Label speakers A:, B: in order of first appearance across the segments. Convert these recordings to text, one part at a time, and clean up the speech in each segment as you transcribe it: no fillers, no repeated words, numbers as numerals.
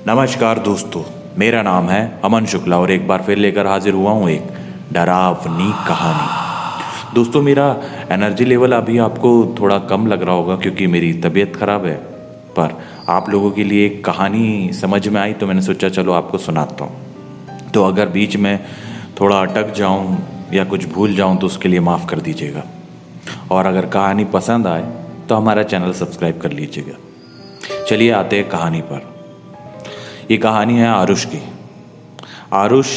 A: नमस्कार दोस्तों, मेरा नाम है अमन शुक्ला और एक बार फिर लेकर हाजिर हुआ हूँ एक डरावनी कहानी। दोस्तों, मेरा एनर्जी लेवल अभी आपको थोड़ा कम लग रहा होगा क्योंकि मेरी तबीयत ख़राब है, पर आप लोगों के लिए एक कहानी समझ में आई तो मैंने सोचा चलो आपको सुनाता हूँ। तो अगर बीच में थोड़ा अटक जाऊँ या कुछ भूल जाऊँ तो उसके लिए माफ़ कर दीजिएगा, और अगर कहानी पसंद आए तो हमारा चैनल सब्सक्राइब कर लीजिएगा। चलिए आते हैं कहानी पर। ये कहानी है आरुष की। आरुष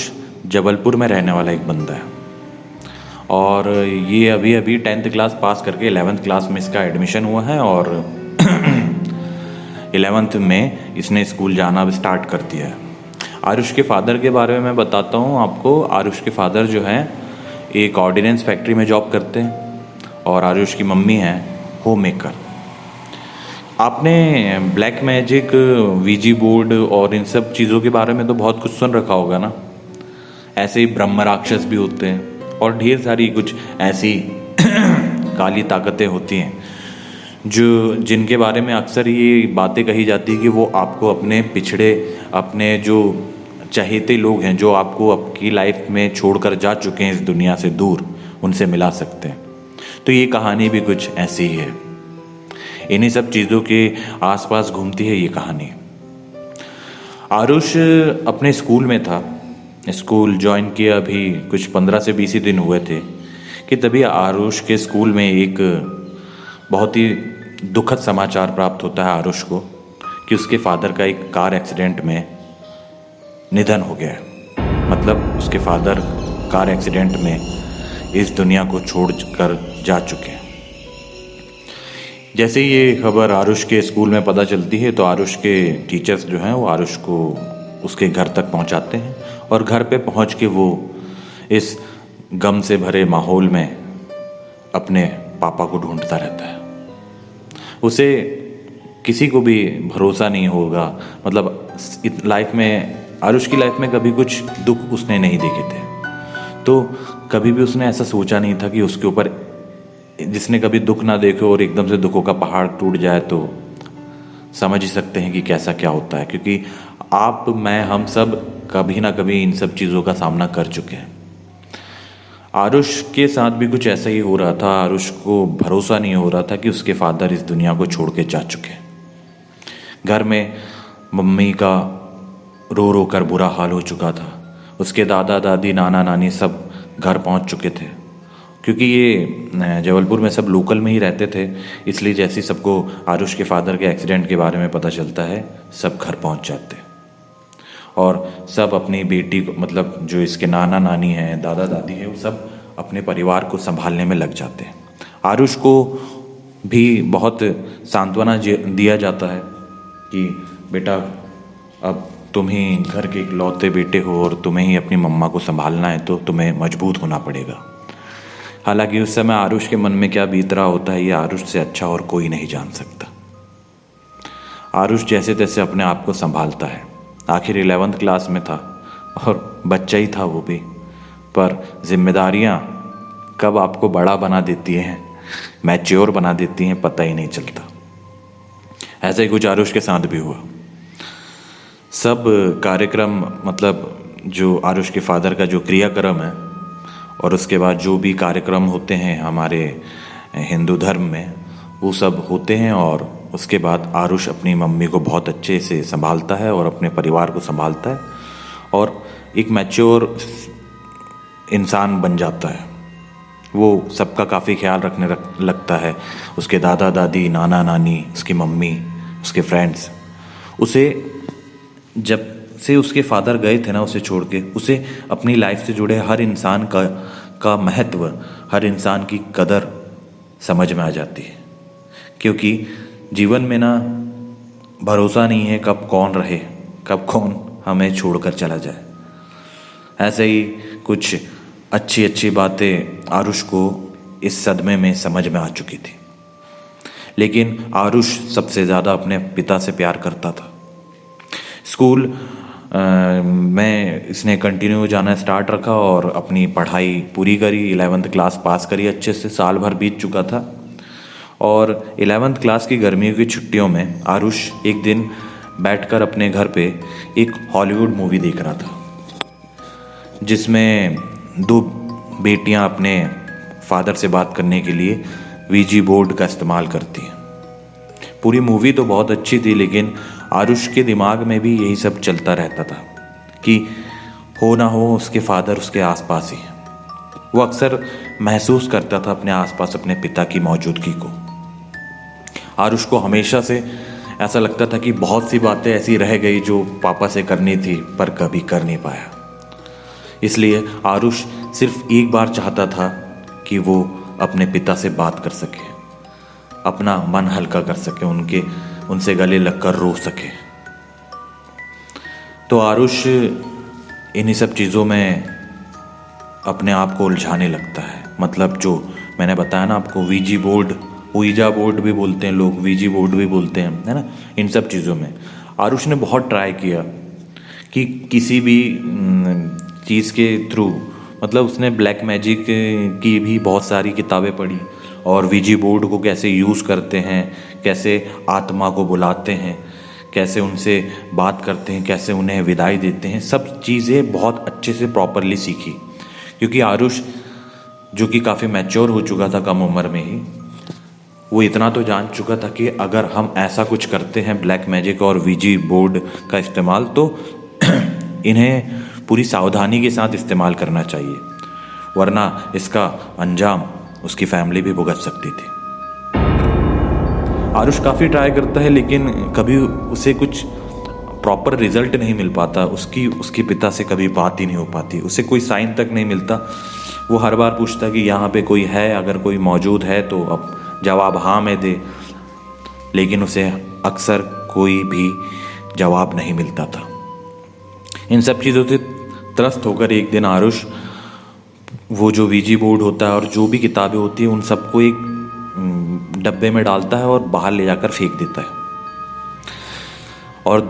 A: जबलपुर में रहने वाला एक बंदा है और ये अभी अभी 10th क्लास पास करके 11th क्लास में इसका एडमिशन हुआ है और 11th में इसने स्कूल जाना अब स्टार्ट कर दिया है। आरुष के फादर के बारे में मैं बताता हूँ आपको। आरुष के फादर जो हैं एक ऑर्डिनेंस फैक्ट्री में जॉब करते हैं और आरुष की मम्मी है होम मेकर। आपने ब्लैक मैजिक, वीजी बोर्ड और इन सब चीज़ों के बारे में तो बहुत कुछ सुन रखा होगा ना। ऐसे ही ब्रह्म राक्षस भी होते हैं और ढेर सारी कुछ ऐसी काली ताकतें होती हैं जिनके बारे में अक्सर ये बातें कही जाती है कि वो आपको अपने पिछड़े, अपने जो चहेते लोग हैं जो आपको आपकी लाइफ में छोड़कर जा चुके हैं इस दुनिया से दूर, उनसे मिला सकते हैं। तो ये कहानी भी कुछ ऐसी ही है। इन्हीं सब चीज़ों के आसपास घूमती है ये कहानी। आरुष अपने स्कूल में था। स्कूल ज्वाइन किया अभी कुछ 15 से 20 ही दिन हुए थे कि तभी आरुष के स्कूल में एक बहुत ही दुखद समाचार प्राप्त होता है आरुष को कि उसके फादर का एक कार एक्सीडेंट में निधन हो गया है। मतलब उसके फादर कार एक्सीडेंट में इस दुनिया को छोड़ कर जा चुके हैं। जैसे ये खबर आरुष के स्कूल में पता चलती है तो आरुष के टीचर्स जो हैं वो आरुष को उसके घर तक पहुंचाते हैं और घर पे पहुंच के वो इस गम से भरे माहौल में अपने पापा को ढूंढता रहता है। उसे किसी को भी भरोसा नहीं होगा। मतलब लाइफ में, आरुष की लाइफ में कभी कुछ दुख उसने नहीं देखे थे, तो कभी भी उसने ऐसा सोचा नहीं था कि उसके ऊपर, जिसने कभी दुख ना देखे और एकदम से दुखों का पहाड़ टूट जाए तो समझ ही सकते हैं कि कैसा क्या होता है। क्योंकि आप, मैं, हम सब कभी ना कभी इन सब चीज़ों का सामना कर चुके हैं। आरुष के साथ भी कुछ ऐसा ही हो रहा था। आरुष को भरोसा नहीं हो रहा था कि उसके फादर इस दुनिया को छोड़ के जा चुके हैं। घर में मम्मी का रो रो कर बुरा हाल हो चुका था। उसके दादा दादी, नाना नानी सब घर पहुंच चुके थे। क्योंकि ये जबलपुर में सब लोकल में ही रहते थे, इसलिए जैसे ही सबको आरुष के फादर के एक्सीडेंट के बारे में पता चलता है सब घर पहुंच जाते हैं और सब अपनी बेटी को, मतलब जो इसके नाना नानी हैं, दादा दादी हैं, वो सब अपने परिवार को संभालने में लग जाते हैं। आरुष को भी बहुत सांत्वना दिया जाता है कि बेटा अब तुम ही घर के इकलौते बेटे हो और तुम्हें ही अपनी मम्मा को संभालना है, तो तुम्हें मजबूत होना पड़ेगा। हालांकि उस समय आरुष के मन में क्या बीत रहा होता है ये आरुष से अच्छा और कोई नहीं जान सकता। आरुष जैसे तैसे अपने आप को संभालता है। आखिर 11th क्लास में था और बच्चा ही था वो भी, पर जिम्मेदारियां कब आपको बड़ा बना देती हैं, मैच्योर बना देती हैं, पता ही नहीं चलता। ऐसा ही कुछ आरुष के साथ भी हुआ। सब कार्यक्रम, मतलब जो आरुष के फादर का जो क्रियाक्रम है और उसके बाद जो भी कार्यक्रम होते हैं हमारे हिंदू धर्म में, वो सब होते हैं और उसके बाद आरुष अपनी मम्मी को बहुत अच्छे से संभालता है और अपने परिवार को संभालता है और एक मैच्योर इंसान बन जाता है। वो सबका काफ़ी ख्याल रखने लगता है। उसके दादा दादी, नाना नानी, उसकी मम्मी, उसके फ्रेंड्स, उसे जब से उसके फादर गए थे ना उसे छोड़ के, उसे अपनी लाइफ से जुड़े हर इंसान का महत्व, हर इंसान की कदर समझ में आ जाती है। क्योंकि जीवन में ना भरोसा नहीं है कब कौन रहे, कब कौन हमें छोड़कर चला जाए। ऐसे ही कुछ अच्छी अच्छी बातें आरुष को इस सदमे में समझ में आ चुकी थी। लेकिन आरुष सबसे ज़्यादा अपने पिता से प्यार करता था। स्कूल में इसने कंटिन्यू जाना स्टार्ट रखा और अपनी पढ़ाई पूरी करी। 11th क्लास पास करी अच्छे से, साल भर बीत चुका था। और 11th क्लास की गर्मियों की छुट्टियों में आरुष एक दिन बैठकर अपने घर पे एक हॉलीवुड मूवी देख रहा था, जिसमें दो बेटियां अपने फादर से बात करने के लिए वीजी बोर्ड का इस्तेमाल करती हैं। पूरी मूवी तो बहुत अच्छी थी, लेकिन आरुष के दिमाग में भी यही सब चलता रहता था कि हो ना हो उसके फादर उसके आसपास ही हैं। वो अक्सर महसूस करता था अपने आसपास अपने पिता की मौजूदगी को। आरुष को हमेशा से ऐसा लगता था कि बहुत सी बातें ऐसी रह गई जो पापा से करनी थी पर कभी कर नहीं पाया। इसलिए आरुष सिर्फ एक बार चाहता था कि वो अपने पिता से बात कर सके, अपना मन हल्का कर सके, उनसे गले लगकर रो सके। तो आरुष इन्हीं सब चीज़ों में अपने आप को उलझाने लगता है। मतलब जो मैंने बताया ना आपको, ऊईजा बोर्ड भी बोलते हैं लोग, वीजी बोर्ड भी बोलते हैं, है ना। इन सब चीज़ों में आरुष ने बहुत ट्राई किया कि किसी भी चीज़ के थ्रू, मतलब उसने ब्लैक मैजिक की भी बहुत सारी किताबें पढ़ी और वीजी बोर्ड को कैसे यूज़ करते हैं, कैसे आत्मा को बुलाते हैं, कैसे उनसे बात करते हैं, कैसे उन्हें विदाई देते हैं, सब चीज़ें बहुत अच्छे से प्रॉपरली सीखी। क्योंकि आरुष जो कि काफ़ी मैच्योर हो चुका था कम उम्र में ही, वो इतना तो जान चुका था कि अगर हम ऐसा कुछ करते हैं ब्लैक मैजिक और वीजी बोर्ड का इस्तेमाल, तो इन्हें पूरी सावधानी के साथ इस्तेमाल करना चाहिए, वरना इसका अंजाम उसकी फैमिली भी भुगत सकती थी। आरुष काफ़ी ट्राई करता है, लेकिन कभी उसे कुछ प्रॉपर रिजल्ट नहीं मिल पाता। उसके पिता से कभी बात ही नहीं हो पाती, उसे कोई साइन तक नहीं मिलता। वो हर बार पूछता कि यहाँ पे कोई है, अगर कोई मौजूद है तो अब जवाब हाँ में दे, लेकिन उसे अक्सर कोई भी जवाब नहीं मिलता था। इन सब चीज़ों से त्रस्त होकर एक दिन आरुष वो जो वीजी बोर्ड होता है और जो भी किताबें होती हैं उन सबको एक डब्बे में डालता है और बाहर ले जाकर फेंक देता है, और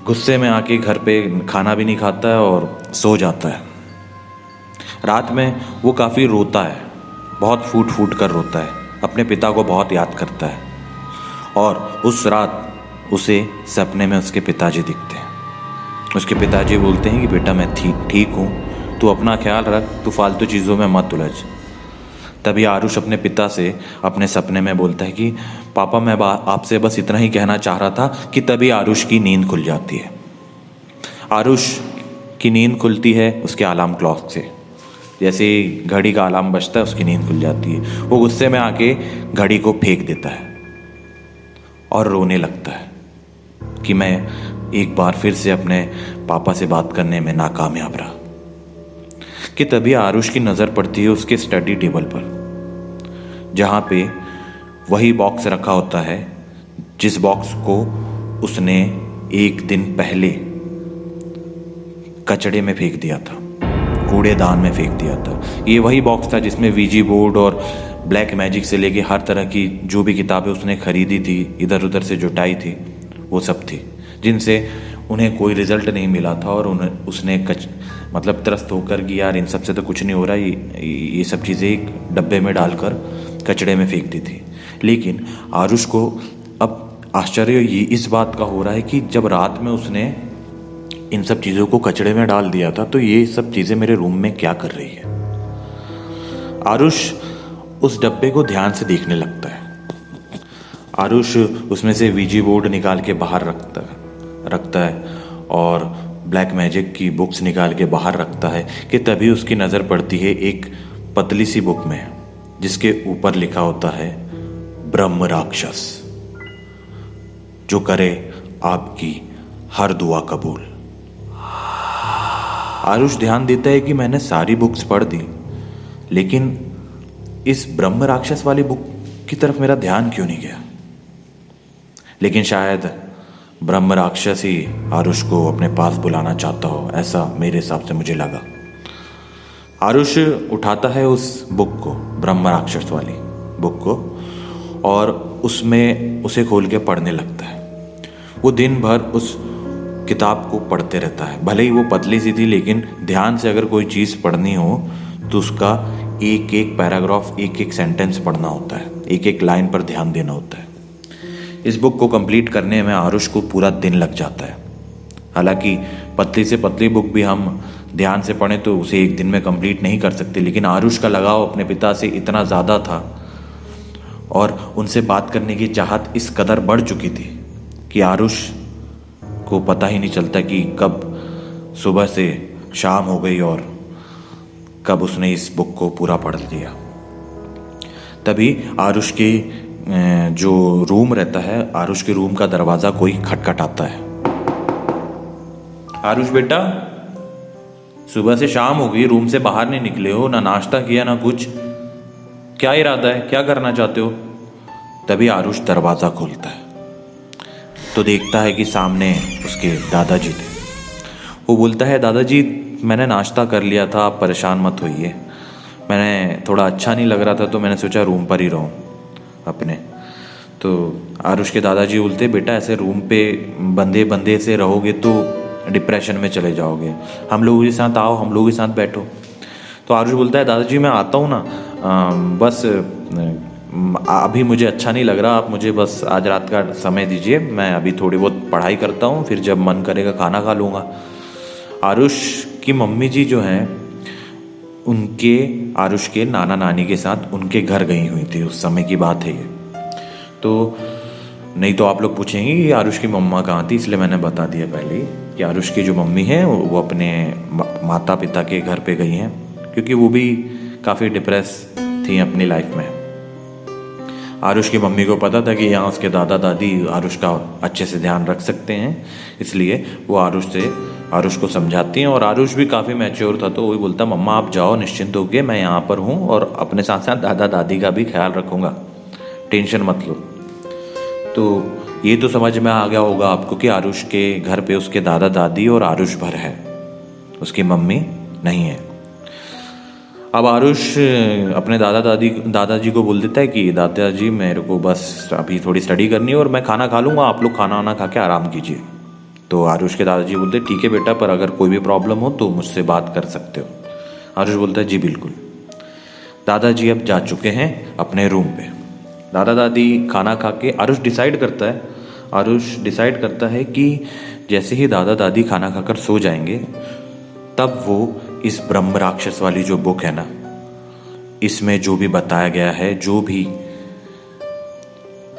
A: गुस्से में आके घर पे खाना भी नहीं खाता है और सो जाता है। रात में वो काफ़ी रोता है, बहुत फूट फूट कर रोता है, अपने पिता को बहुत याद करता है। और उस रात उसे सपने में उसके पिताजी दिखते हैं। उसके पिताजी बोलते हैं कि बेटा मैं ठीक हूँ, तू अपना ख्याल रख, तू फालतू चीज़ों में मत उलझ। तभी आरुष अपने पिता से अपने सपने में बोलता है कि पापा मैं आपसे बस इतना ही कहना चाह रहा था, कि तभी आरुष की नींद खुल जाती है। आरुष की नींद खुलती है उसके अलार्म क्लॉक से, जैसे ही घड़ी का अलार्म बजता है उसकी नींद खुल जाती है। वो गुस्से में आके घड़ी को फेंक देता है और रोने लगता है कि मैं एक बार फिर से अपने पापा से बात करने में नाकामयाब रहा। कि तभी आरुष की नज़र पड़ती है उसके स्टडी टेबल पर, जहाँ पे वही बॉक्स रखा होता है जिस बॉक्स को उसने एक दिन पहले कचड़े में फेंक दिया था, कूड़ेदान में फेंक दिया था। ये वही बॉक्स था जिसमें वीजी बोर्ड और ब्लैक मैजिक से लेके हर तरह की जो भी किताबें उसने खरीदी थी, इधर उधर से जुटाई थी, वो सब थी, जिनसे उन्हें कोई रिजल्ट नहीं मिला था। और उसने मतलब त्रस्त होकर कि यार इन सब से तो कुछ नहीं हो रहा, ये सब चीज़ें एक डब्बे में डालकर कचड़े में फेंक दी थी। लेकिन आरुष को अब आश्चर्य ये इस बात का हो रहा है कि जब रात में उसने इन सब चीज़ों को कचड़े में डाल दिया था, तो ये सब चीज़ें मेरे रूम में क्या कर रही है। आरुष उस डब्बे को ध्यान से देखने लगता है। आरुष उसमें से वीजी बोर्ड निकाल के बाहर रखता है और ब्लैक मैजिक की बुक्स निकाल के बाहर रखता है कि तभी उसकी नज़र पड़ती है एक पतली सी बुक में, जिसके ऊपर लिखा होता है ब्रह्म राक्षस, जो करे आपकी हर दुआ कबूल। आरुष ध्यान देता है कि मैंने सारी बुक्स पढ़ दी, लेकिन इस ब्रह्म राक्षस वाली बुक की तरफ मेरा ध्यान क्यों नहीं गया। लेकिन शायद ब्रह्म राक्षस ही आरुष को अपने पास बुलाना चाहता हो, ऐसा मेरे हिसाब से मुझे लगा। आरुष उठाता है उस बुक को, ब्रह्म राक्षस वाली बुक को, और उसमें उसे खोल के पढ़ने लगता है। वो दिन भर उस किताब को पढ़ते रहता है। भले ही वो पतली सी थी, लेकिन ध्यान से अगर कोई चीज़ पढ़नी हो तो उसका एक एक पैराग्राफ, एक एक सेंटेंस पढ़ना होता है, एक एक लाइन पर ध्यान देना होता है। इस बुक को कंप्लीट करने में आरुष को पूरा दिन लग जाता है। हालांकि पतली से पतली बुक भी हम ध्यान से पढ़ें तो उसे एक दिन में कंप्लीट नहीं कर सकते, लेकिन आरुष का लगाव अपने पिता से इतना ज़्यादा था और उनसे बात करने की चाहत इस कदर बढ़ चुकी थी कि आरुष को पता ही नहीं चलता कि कब सुबह से शाम हो गई और कब उसने इस बुक को पूरा पढ़ लिया। तभी आरुष के जो रूम रहता है, आरुष के रूम का दरवाज़ा कोई खटखटाता है। आरुष बेटा, सुबह से शाम हो गई, रूम से बाहर नहीं निकले हो, ना नाश्ता किया ना कुछ, क्या इरादा है, क्या करना चाहते हो? तभी आरुष दरवाज़ा खोलता है तो देखता है कि सामने उसके दादाजी थे। वो बोलता है, दादाजी मैंने नाश्ता कर लिया था, आप परेशान मत होइए, मैंने थोड़ा अच्छा नहीं लग रहा था तो मैंने सोचा रूम पर ही रहूं अपने। तो आरुष के दादाजी बोलते, बेटा ऐसे रूम पे बंदे बंदे से रहोगे तो डिप्रेशन में चले जाओगे, हम लोगों के साथ आओ, हम लोगों के साथ बैठो। तो आरुष बोलता है, दादाजी मैं आता हूँ ना, बस अभी मुझे अच्छा नहीं लग रहा, आप मुझे बस आज रात का समय दीजिए, मैं अभी थोड़ी बहुत पढ़ाई करता हूँ, फिर जब मन करेगा खाना खा लूँगा। आरुष की मम्मी जी जो हैं उनके आरुष के नाना नानी के साथ उनके घर गई हुई थी, उस समय की बात है ये। तो नहीं तो आप लोग पूछेंगे कि आरुष की मम्मा कहाँ थी, इसलिए मैंने बता दिया पहले कि आरुष की जो मम्मी है वो अपने माता पिता के घर पे गई हैं, क्योंकि वो भी काफ़ी डिप्रेस थी अपनी लाइफ में। आरुष की मम्मी को पता था कि यहाँ उसके दादा दादी आरुष का अच्छे से ध्यान रख सकते हैं, इसलिए वो आरुष को समझाती हैं। और आरुष भी काफ़ी मैच्योर था, तो वही बोलता, मम्मा आप जाओ निश्चिंत होके, मैं यहाँ पर हूँ और अपने साथ साथ दादा दादी का भी ख्याल रखूँगा, टेंशन मत लो। तो ये तो समझ में आ गया होगा आपको कि आरुष के घर पे उसके दादा दादी और आरुष भर है, उसकी मम्मी नहीं है। अब आरुष अपने दादाजी को बोल देता है कि दादाजी मेरे को बस अभी थोड़ी स्टडी करनी है और मैं खाना खा लूँगा, आप लोग खाना वाना खा के आराम कीजिए। तो आरुष के दादाजी बोलते, ठीक है बेटा, पर अगर कोई भी प्रॉब्लम हो तो मुझसे बात कर सकते हो। आरुष बोलता है, जी बिल्कुल। दादाजी अब जा चुके हैं अपने रूम पे। दादा दादी खाना खा के आरुष डिसाइड करता है कि जैसे ही दादा दादी खाना खाकर सो जाएंगे तब वो इस ब्रह्म राक्षस वाली जो बुक है ना, इसमें जो भी बताया गया है, जो भी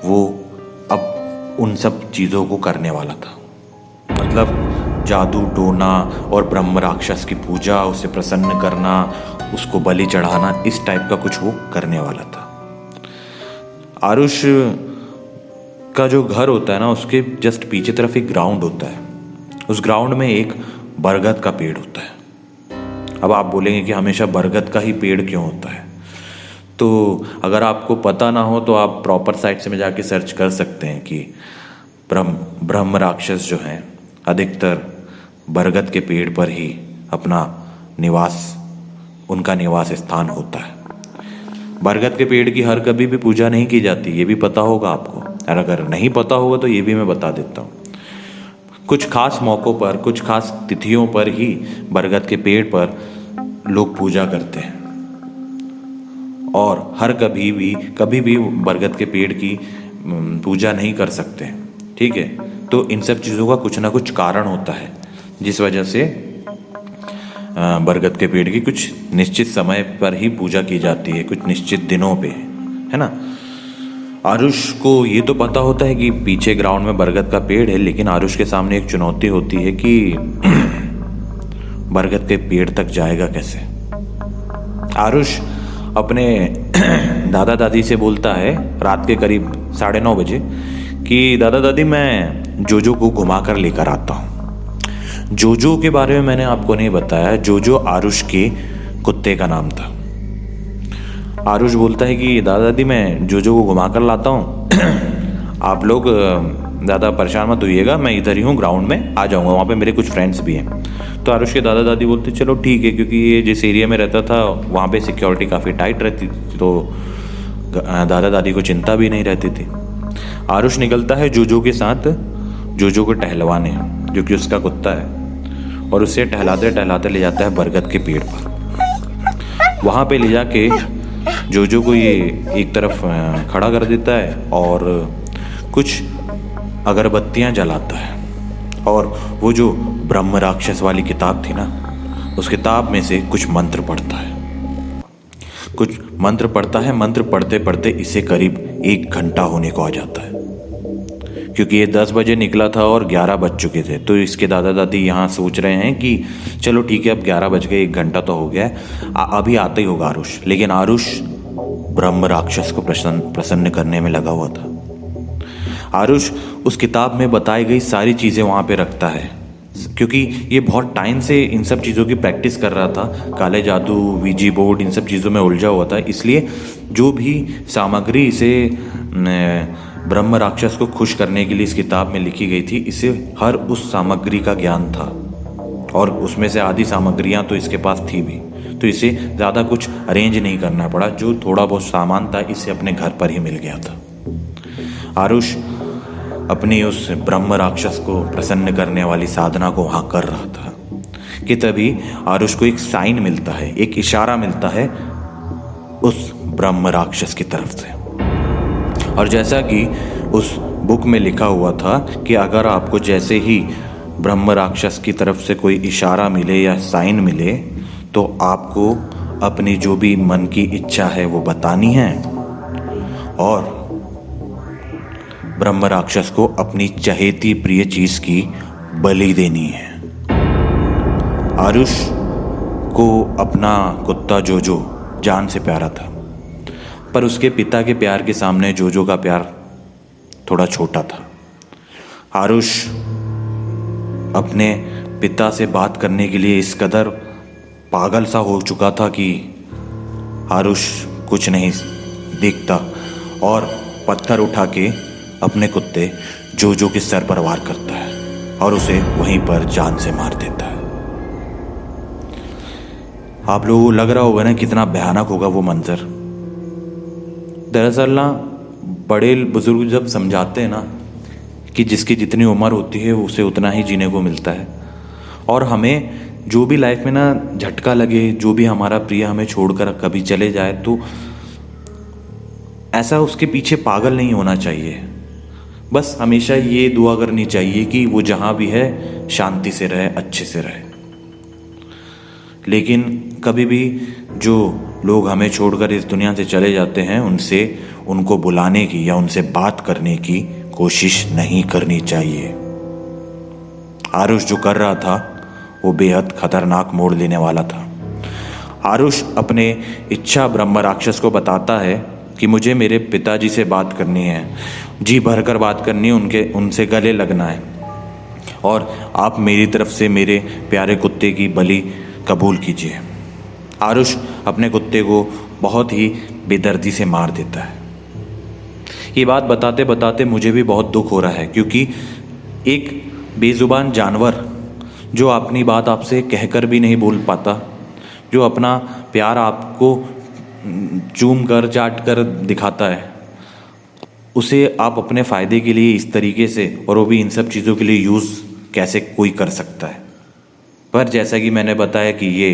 A: वो अब उन सब चीज़ों को करने वाला था। मतलब जादू टोना और ब्रह्म राक्षस की पूजा, उसे प्रसन्न करना, उसको बलि चढ़ाना, इस टाइप का कुछ वो करने वाला था। आरुष का जो घर होता है ना, उसके जस्ट पीछे तरफ एक ग्राउंड होता है। उस ग्राउंड में एक बरगद का पेड़ होता है। अब आप बोलेंगे कि हमेशा बरगद का ही पेड़ क्यों होता है? तो अगर आपको पता ना हो तो आप प्रॉपर साइट से में जाके सर्च कर सकते हैं कि ब्रह्म राक्षस जो हैं अधिकतर बरगद के पेड़ पर ही उनका निवास स्थान होता है। बरगद के पेड़ की हर कभी भी पूजा नहीं की जाती, ये भी पता होगा आपको, और अगर नहीं पता होगा तो ये भी मैं बता देता हूँ। कुछ खास मौक़ों पर, कुछ खास तिथियों पर ही बरगद के पेड़ पर लोग पूजा करते हैं, और हर कभी भी बरगद के पेड़ की पूजा नहीं कर सकते, ठीक है। तो इन सब चीज़ों का कुछ ना कुछ कारण होता है, जिस वजह से बरगद के पेड़ की कुछ निश्चित समय पर ही पूजा की जाती है, कुछ निश्चित दिनों पे, है ना। आरुष को ये तो पता होता है कि पीछे ग्राउंड में बरगद का पेड़ है, लेकिन आरुष के सामने एक चुनौती होती है कि बरगद के पेड़ तक जाएगा कैसे। आरुष अपने दादा दादी से बोलता है रात के करीब 9:30 बजे कि दादा दादी मैं जोजो को घुमा कर लेकर आता हूँ। जोजो के बारे में मैंने आपको नहीं बताया, जोजो आरुष के कुत्ते का नाम था। आरुष बोलता है कि दादा दादी मैं जोजो को घुमा कर लाता हूँ, आप लोग ज़्यादा परेशान मत होइएगा, मैं इधर ही हूँ ग्राउंड में, आ जाऊँगा, वहाँ पे मेरे कुछ फ्रेंड्स भी हैं। तो आरुष के दादा दादी बोलते चलो ठीक है, क्योंकि ये जिस एरिया में रहता था वहाँ पे सिक्योरिटी काफ़ी टाइट रहती थी, तो दादा दादी को चिंता भी नहीं रहती थी। आरुष निकलता है जोजो के साथ, जोजो को टहलवाने, जो कि उसका कुत्ता है, और उसे टहलाते टहलाते ले जाता है बरगद के पेड़ पर। वहाँ पे ले जाके जोजो को ये एक तरफ खड़ा कर देता है और कुछ अगरबत्तियां जलाता है और वो जो ब्रह्म राक्षस वाली किताब थी ना, उस किताब में से कुछ मंत्र पढ़ता है। मंत्र पढ़ते पढ़ते इसे करीब 1 घंटा होने को आ जाता है, क्योंकि ये 10 बजे निकला था और 11 बज चुके थे। तो इसके दादा दादी यहाँ सोच रहे हैं कि चलो ठीक है, अब 11 बज गए, 1 घंटा तो हो गया है, अभी आता ही होगा आरुष। लेकिन आरुष ब्रह्म राक्षस को प्रसन्न करने में लगा हुआ था। आरुष उस किताब में बताई गई सारी चीज़ें वहाँ पे रखता है, क्योंकि ये बहुत टाइम से इन सब चीज़ों की प्रैक्टिस कर रहा था। काले जादू, वीजी बोर्ड, इन सब चीज़ों में उलझा हुआ था। इसलिए जो भी सामग्री इसे ब्रह्म राक्षस को खुश करने के लिए इस किताब में लिखी गई थी, इसे हर उस सामग्री का ज्ञान था और उसमें से आधी सामग्रियाँ तो इसके पास थी भी। तो इसे ज़्यादा कुछ अरेंज नहीं करना पड़ा। जो थोड़ा बहुत सामान था इसे अपने घर पर ही मिल गया था। आरुष अपनी उस ब्रह्म राक्षस को प्रसन्न करने वाली साधना को वहाँ कर रहा था कि तभी आरुष को एक साइन मिलता है, एक इशारा मिलता है उस ब्रह्म राक्षस की तरफ से। और जैसा कि उस बुक में लिखा हुआ था कि अगर आपको जैसे ही ब्रह्म राक्षस की तरफ से कोई इशारा मिले या साइन मिले, तो आपको अपनी जो भी मन की इच्छा है वो बतानी है और ब्रह्म राक्षस को अपनी चहेती प्रिय चीज की बलि देनी है। आरुष को अपना कुत्ता जोजो जान से प्यारा था, पर उसके पिता के प्यार के सामने जोजो का प्यार थोड़ा छोटा था। आरुष अपने पिता से बात करने के लिए इस कदर पागल सा हो चुका था कि आरुष कुछ नहीं दिखता और पत्थर उठा के अपने कुत्ते जोजो के सर पर वार करता है और उसे वहीं पर जान से मार देता है। आप लोगों को लग रहा होगा ना कितना भयानक होगा वो मंजर। दरअसल ना बड़े बुजुर्ग जब समझाते हैं ना कि जिसकी जितनी उम्र होती है उसे उतना ही जीने को मिलता है, और हमें जो भी लाइफ में ना झटका लगे, जो भी हमारा प्रिय हमें छोड़कर कभी चले जाए, तो ऐसा उसके पीछे पागल नहीं होना चाहिए। बस हमेशा ये दुआ करनी चाहिए कि वो जहाँ भी है शांति से रहे, अच्छे से रहे। लेकिन कभी भी जो लोग हमें छोड़कर इस दुनिया से चले जाते हैं उनको बुलाने की या उनसे बात करने की कोशिश नहीं करनी चाहिए। आरुष जो कर रहा था वो बेहद खतरनाक मोड़ लेने वाला था। आरुष अपने इच्छा ब्रह्म राक्षस को बताता है कि मुझे मेरे पिताजी से बात करनी है, जी भरकर बात करनी है, उनसे गले लगना है, और आप मेरी तरफ से मेरे प्यारे कुत्ते की बलि कबूल कीजिए। आरुष अपने कुत्ते को बहुत ही बेदर्दी से मार देता है। ये बात बताते बताते मुझे भी बहुत दुख हो रहा है, क्योंकि एक बेजुबान जानवर जो अपनी बात आपसे कहकर भी नहीं बोल पाता, जो अपना प्यार आपको चूम कर चाट कर दिखाता है, उसे आप अपने फ़ायदे के लिए इस तरीके से, और वो भी इन सब चीज़ों के लिए यूज़ कैसे कोई कर सकता है। पर जैसा कि मैंने बताया कि ये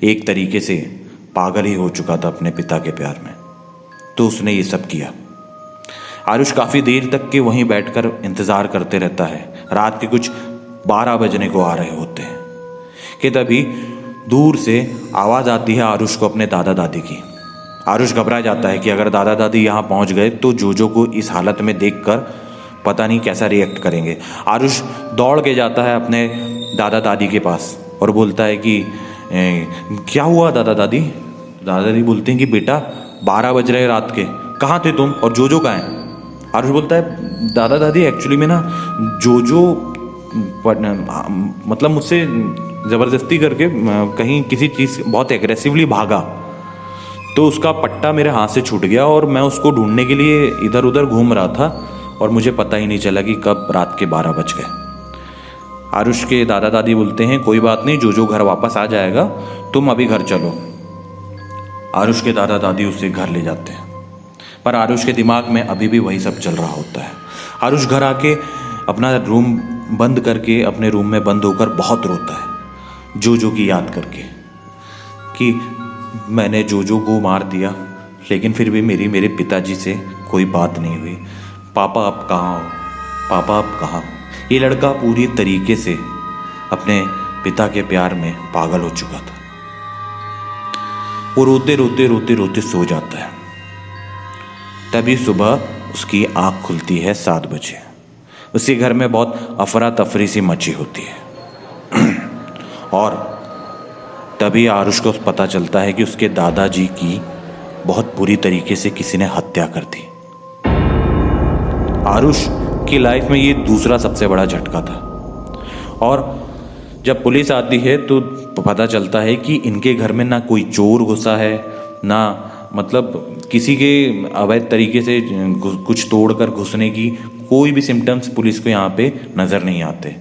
A: एक तरीके से पागल ही हो चुका था अपने पिता के प्यार में, तो उसने ये सब किया। आरुष काफ़ी देर तक के वहीं बैठकर इंतज़ार करते रहता है। रात के कुछ 12 बजने को आ रहे होते हैं कि तभी दूर से आवाज़ आती है आरुष को अपने दादा दादी की। आरुष घबरा जाता है कि अगर दादा दादी यहाँ पहुँच गए तो जोजो को इस हालत में देखकर पता नहीं कैसा रिएक्ट करेंगे। आरुष दौड़ के जाता है अपने दादा दादी के पास और बोलता है कि क्या हुआ दादा दादी। दादा दादी बोलते हैं कि बेटा 12 बज रहे रात के, कहाँ थे तुम और जोजो कहाँ है। आरुष बोलता है दादा दादी एक्चुअली में ना जोजो मतलब मुझसे ज़बरदस्ती करके कहीं किसी चीज़ बहुत एग्रेसिवली भागा, तो उसका पट्टा मेरे हाथ से छूट गया और मैं उसको ढूंढने के लिए इधर उधर घूम रहा था और मुझे पता ही नहीं चला कि कब रात के 12 बज गए। आरुष के दादा दादी बोलते हैं कोई बात नहीं, जोजो घर वापस आ जाएगा, तुम अभी घर चलो। आरुष के दादा दादी उसे घर ले जाते हैं, पर आरुष के दिमाग में अभी भी वही सब चल रहा होता है। आरुष घर आके अपना रूम बंद करके अपने रूम में बंद होकर बहुत रोता है, जोजो की याद करके कि मैंने जोजो को मार दिया, लेकिन फिर भी मेरे पिताजी से कोई बात नहीं हुई। पापा आप कहाँ हो, पापा आप कहाँ? ये लड़का पूरी तरीके से अपने पिता के प्यार में पागल हो चुका था। वो रोते रोते रोते रोते सो जाता है। तभी सुबह उसकी आँख खुलती है 7 बजे। उसके घर में बहुत अफरा तफरी सी मची होती है और तभी आरुष को पता चलता है कि उसके दादाजी की बहुत बुरी तरीके से किसी ने हत्या कर दी। आरुष की लाइफ में ये दूसरा सबसे बड़ा झटका था। और जब पुलिस आती है तो पता चलता है कि इनके घर में ना कोई चोर घुसा है, ना मतलब किसी के अवैध तरीके से कुछ तोड़कर घुसने की कोई भी सिम्टम्स पुलिस को यहाँ पे नज़र नहीं आते।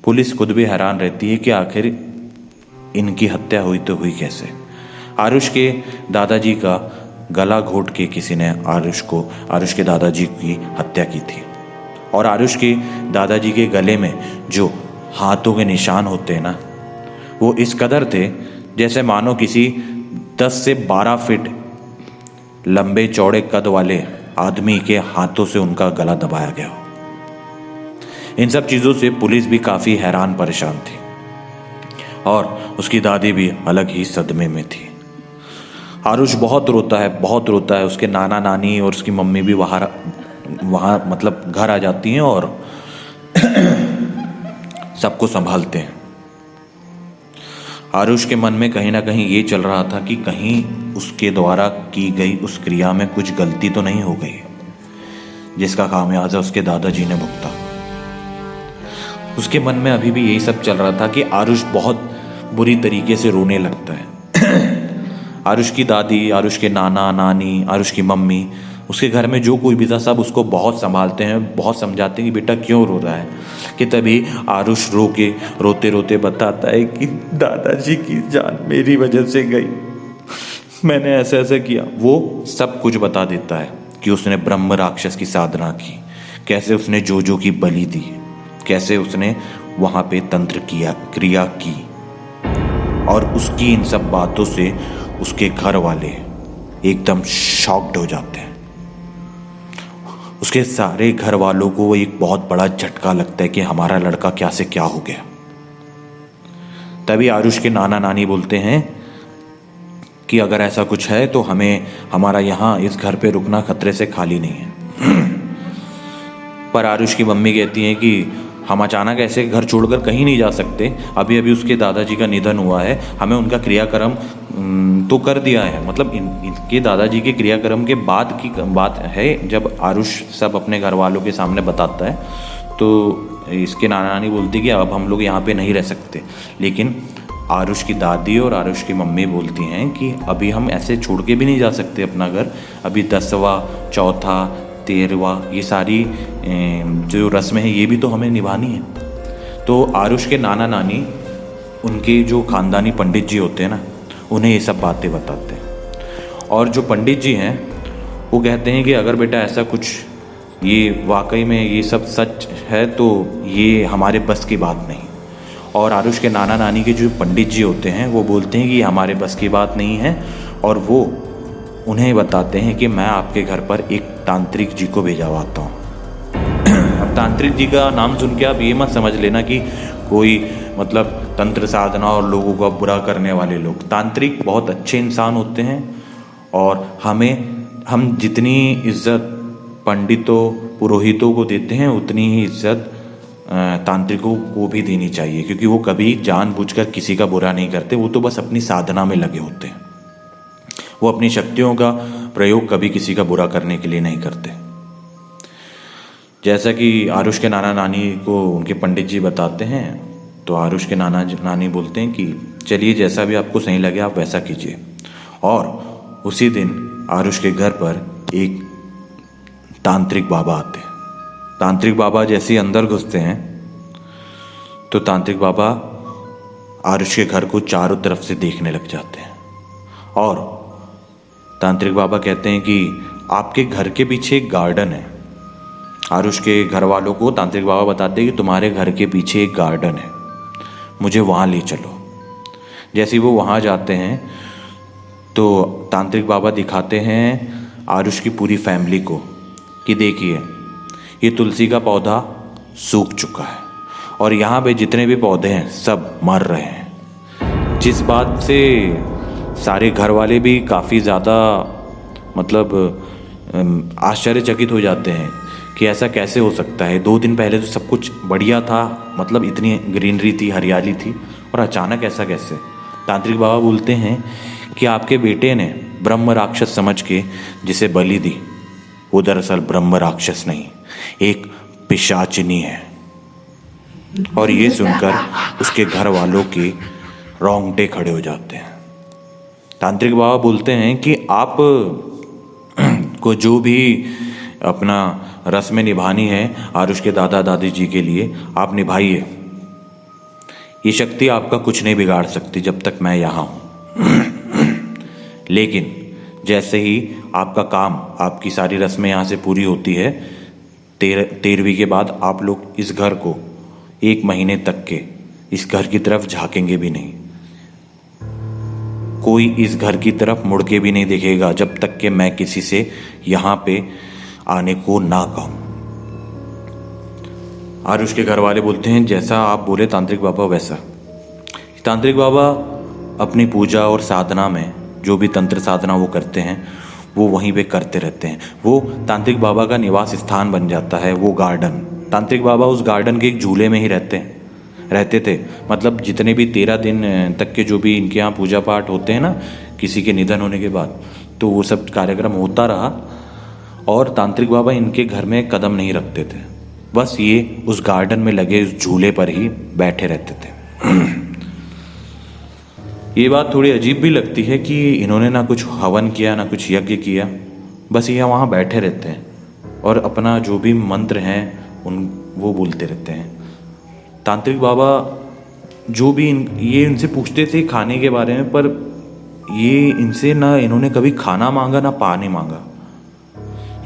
A: पुलिस खुद भी हैरान रहती है कि आखिर इनकी हत्या हुई तो हुई कैसे। आरुष के दादाजी का गला घोट के किसी ने आरुष के दादाजी की हत्या की थी। और आरुष के दादाजी के गले में जो हाथों के निशान होते हैं ना, वो इस कदर थे जैसे मानो किसी 10 से 12 फीट लंबे चौड़े कद वाले आदमी के हाथों से उनका गला दबाया गया हो। इन सब चीज़ों से पुलिस भी काफ़ी हैरान परेशान थी और उसकी दादी भी अलग ही सदमे में थी। आरुष बहुत रोता है। उसके नाना नानी और उसकी मम्मी भी वहाँ मतलब घर आ जाती हैं और सबको संभालते हैं। आरुष के मन में कहीं ना कहीं ये चल रहा था कि कहीं उसके द्वारा की गई उस क्रिया में कुछ गलती तो नहीं हो गई जिसका खामियाजा उसके दादाजी ने भुगता। उसके मन में अभी भी यही सब चल रहा था कि आरुष बहुत बुरी तरीके से रोने लगता है। आरुष की दादी, आरुष के नाना नानी, आरुष की मम्मी, उसके घर में जो कोई भी था सब उसको बहुत संभालते हैं, बहुत समझाते हैं कि बेटा क्यों रो रहा है। कि तभी आरुष रोते रोते बताता है कि दादाजी की जान मेरी वजह से गई, मैंने ऐसे ऐसे किया। वो सब कुछ बता देता है कि उसने ब्रह्म राक्षस की साधना की, कैसे उसने जो की बलि दी, कैसे उसने वहाँ पे तंत्र क्रिया की। और उसकी इन सब बातों से उसके घर वाले एकदम शॉक्ड हो जाते हैं। उसके सारे घर वालों को एक बहुत बड़ा झटका लगता है कि हमारा लड़का क्या से क्या हो गया। तभी आरुष के नाना नानी बोलते हैं कि अगर ऐसा कुछ है तो हमारा यहाँ इस घर पे रुकना खतरे से खाली नहीं है। पर आरुष की मम्मी कहती हैं कि हम अचानक ऐसे घर छोड़कर कहीं नहीं जा सकते, अभी अभी उसके दादाजी का निधन हुआ है, हमें उनका क्रियाक्रम तो कर दिया है। मतलब इनके दादाजी के क्रियाक्रम के बाद की बात है। जब आरुष सब अपने घर वालों के सामने बताता है तो इसके नाना नानी बोलती कि अब हम लोग यहाँ पे नहीं रह सकते। लेकिन आरुष की दादी और आरुष की मम्मी बोलती हैं कि अभी हम ऐसे छोड़ के भी नहीं जा सकते अपना घर, अभी 10वां, चौथा, 13वां ये सारी जो रस्में हैं ये भी तो हमें निभानी है। तो आरुष के नाना नानी, उनके जो ख़ानदानी पंडित जी होते हैं ना, उन्हें ये सब बातें बताते हैं। और जो पंडित जी हैं वो कहते हैं कि अगर बेटा ऐसा कुछ ये वाकई में ये सब सच है तो ये हमारे बस की बात नहीं। और आरुष के नाना नानी के जो पंडित जी होते हैं वो बोलते हैं कि हमारे बस की बात नहीं है। और वो उन्हें बताते हैं कि मैं आपके घर पर एक तांत्रिक जी को भेजवाता हूँ। अब तांत्रिक जी का नाम सुन के आप ये मत समझ लेना कि कोई मतलब तंत्र साधना और लोगों को बुरा करने वाले लोग। तांत्रिक बहुत अच्छे इंसान होते हैं और हम जितनी इज्जत पंडितों पुरोहितों को देते हैं उतनी ही इज्जत तांत्रिकों को भी देनी चाहिए, क्योंकि वो कभी जानबूझकर किसी का बुरा नहीं करते। वो तो बस अपनी साधना में लगे होते हैं। वो अपनी शक्तियों का प्रयोग कभी किसी का बुरा करने के लिए नहीं करते। जैसा कि आरुष के नाना नानी को उनके पंडित जी बताते हैं तो आरुष के नाना नानी बोलते हैं कि चलिए जैसा भी आपको सही लगे आप वैसा कीजिए। और उसी दिन आरुष के घर पर एक तांत्रिक बाबा आते हैं। तांत्रिक बाबा जैसे ही अंदर घुसते हैं तो तांत्रिक बाबा आरुष के घर को चारों तरफ से देखने लग जाते हैं। और तांत्रिक बाबा कहते हैं कि आपके घर के पीछे एक गार्डन है। आरुष के घर वालों को तांत्रिक बाबा बताते हैं कि तुम्हारे घर के पीछे एक गार्डन है, मुझे वहाँ ले चलो। जैसे ही वो वहाँ जाते हैं तो तांत्रिक बाबा दिखाते हैं आरुष की पूरी फैमिली को कि देखिए ये तुलसी का पौधा सूख चुका है और यहाँ पे जितने भी पौधे हैं सब मर रहे हैं। जिस बात से सारे घर वाले भी काफ़ी ज़्यादा मतलब आश्चर्यचकित हो जाते हैं कि ऐसा कैसे हो सकता है। 2 दिन पहले तो सब कुछ बढ़िया था, मतलब इतनी ग्रीनरी थी, हरियाली थी, और अचानक ऐसा कैसे। तांत्रिक बाबा बोलते हैं कि आपके बेटे ने ब्रह्म राक्षस समझ के जिसे बलि दी, वो दरअसल ब्रह्म राक्षस नहीं, एक पिशाचिनी है। और ये सुनकर उसके घर वालों के रोंगटे खड़े हो जाते हैं। तांत्रिक बाबा बोलते हैं कि आप को जो भी अपना रस्में निभानी है आरुष के दादा दादी जी के लिए, आप निभाइए। ये शक्ति आपका कुछ नहीं बिगाड़ सकती जब तक मैं यहाँ हूँ। लेकिन जैसे ही आपका काम, आपकी सारी रस्में यहाँ से पूरी होती है, 13वीं के बाद आप लोग इस घर को 1 महीने तक के इस घर की तरफ झांकेंगे भी नहीं। कोई इस घर की तरफ मुड़ के भी नहीं देखेगा जब तक कि मैं किसी से यहाँ पे आने को ना कहूँ। आरुष के घर वाले बोलते हैं जैसा आप बोले तांत्रिक बाबा वैसा। तांत्रिक बाबा अपनी पूजा और साधना में जो भी तंत्र साधना वो करते हैं वो वहीं पे करते रहते हैं। वो तांत्रिक बाबा का निवास स्थान बन जाता है वो गार्डन। तांत्रिक बाबा उस गार्डन के एक झूले में ही रहते थे। मतलब जितने भी 13 दिन तक के जो भी इनके यहाँ पूजा पाठ होते हैं ना, किसी के निधन होने के बाद, तो वो सब कार्यक्रम होता रहा और तांत्रिक बाबा इनके घर में कदम नहीं रखते थे। बस ये उस गार्डन में लगे उस झूले पर ही बैठे रहते थे। ये बात थोड़ी अजीब भी लगती है कि इन्होंने ना कुछ हवन किया ना कुछ यज्ञ किया, बस ये वहाँ बैठे रहते हैं और अपना जो भी मंत्र हैं वो बोलते रहते हैं। तांत्रिक बाबा जो भी ये इनसे पूछते थे खाने के बारे में, पर ये इनसे ना इन्होंने कभी खाना मांगा ना पानी मांगा।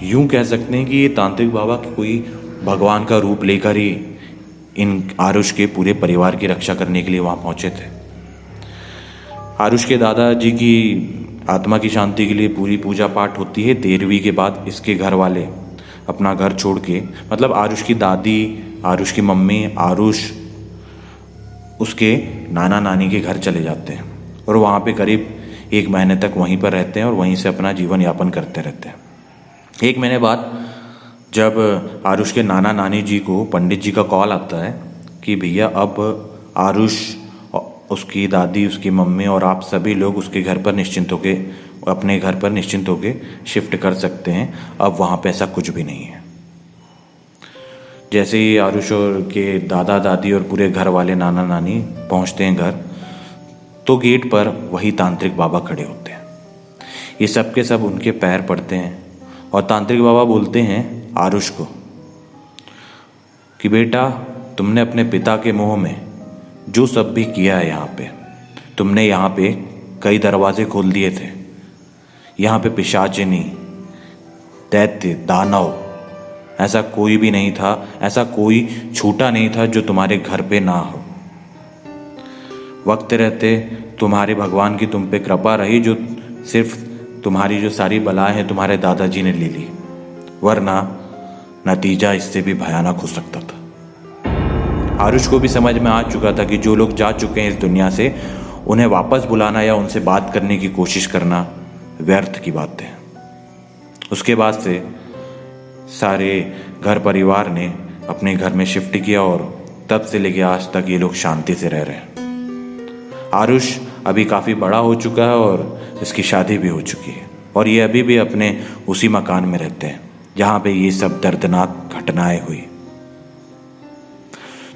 A: यूं कह सकते हैं कि ये तांत्रिक बाबा कोई भगवान का रूप लेकर ही इन आरुष के पूरे परिवार की रक्षा करने के लिए वहाँ पहुँचे थे। आरुष के दादाजी की आत्मा की शांति के लिए पूरी पूजा पाठ होती है। 13वीं के बाद इसके घर वाले अपना घर छोड़ के, मतलब आरुष की दादी, आरुष की मम्मी, आरुष उसके नाना नानी के घर चले जाते हैं और वहाँ पे करीब 1 महीने तक वहीं पर रहते हैं और वहीं से अपना जीवन यापन करते रहते हैं। 1 महीने बाद जब आरुष के नाना नानी जी को पंडित जी का कॉल आता है कि भैया अब आरुष, उसकी दादी, उसकी मम्मी और आप सभी लोग उसके घर पर निश्चिंत होके, अपने घर पर निश्चिंत होके शिफ्ट कर सकते हैं, अब वहाँ पे ऐसा कुछ भी नहीं है। जैसे ही आरुष और के दादा दादी और पूरे घर वाले नाना नानी पहुँचते हैं घर, तो गेट पर वही तांत्रिक बाबा खड़े होते हैं। ये सब के सब उनके पैर पड़ते हैं और तांत्रिक बाबा बोलते हैं आरुष को कि बेटा, तुमने अपने पिता के मोह में जो सब भी किया है यहाँ पे, तुमने यहाँ पे कई दरवाजे खोल दिए थे। यहाँ पे पिशाचिनी, दैत्य, दानव, ऐसा कोई भी नहीं था, ऐसा कोई छूटा नहीं था जो तुम्हारे घर पे ना हो। वक्त रहते तुम्हारे भगवान की तुम पे कृपा रही, जो सिर्फ तुम्हारी जो सारी बलाएं हैं तुम्हारे दादाजी ने ले ली, वरना नतीजा इससे भी भयानक हो सकता था। आरुष को भी समझ में आ चुका था कि जो लोग जा चुके हैं इस दुनिया से, उन्हें वापस बुलाना या उनसे बात करने की कोशिश करना व्यर्थ की बात है। उसके बाद से सारे घर परिवार ने अपने घर में शिफ्ट किया और तब से लेके आज तक ये लोग शांति से रह रहे हैं। आरुष अभी काफ़ी बड़ा हो चुका है और इसकी शादी भी हो चुकी है और ये अभी भी अपने उसी मकान में रहते हैं जहाँ पे ये सब दर्दनाक घटनाएं हुई।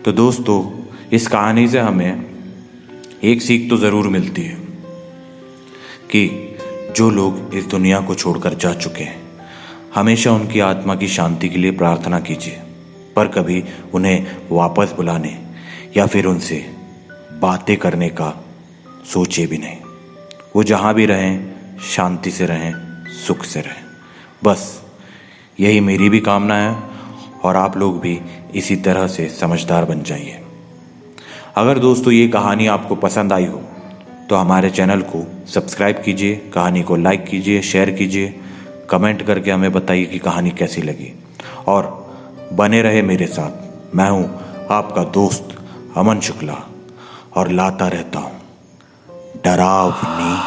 A: तो दोस्तों, इस कहानी से हमें एक सीख तो ज़रूर मिलती है कि जो लोग इस दुनिया को छोड़कर जा चुके हैं, हमेशा उनकी आत्मा की शांति के लिए प्रार्थना कीजिए, पर कभी उन्हें वापस बुलाने या फिर उनसे बातें करने का सोचे भी नहीं। वो जहाँ भी रहें शांति से रहें, सुख से रहें। बस यही मेरी भी कामना है और आप लोग भी इसी तरह से समझदार बन जाइए। अगर दोस्तों ये कहानी आपको पसंद आई हो तो हमारे चैनल को सब्सक्राइब कीजिए, कहानी को लाइक कीजिए, शेयर कीजिए, कमेंट करके हमें बताइए कि कहानी कैसी लगी और बने रहे मेरे साथ। मैं हूं आपका दोस्त अमन शुक्ला और लाता रहता हूं डरावनी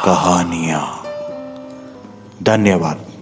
A: कहानियां। धन्यवाद।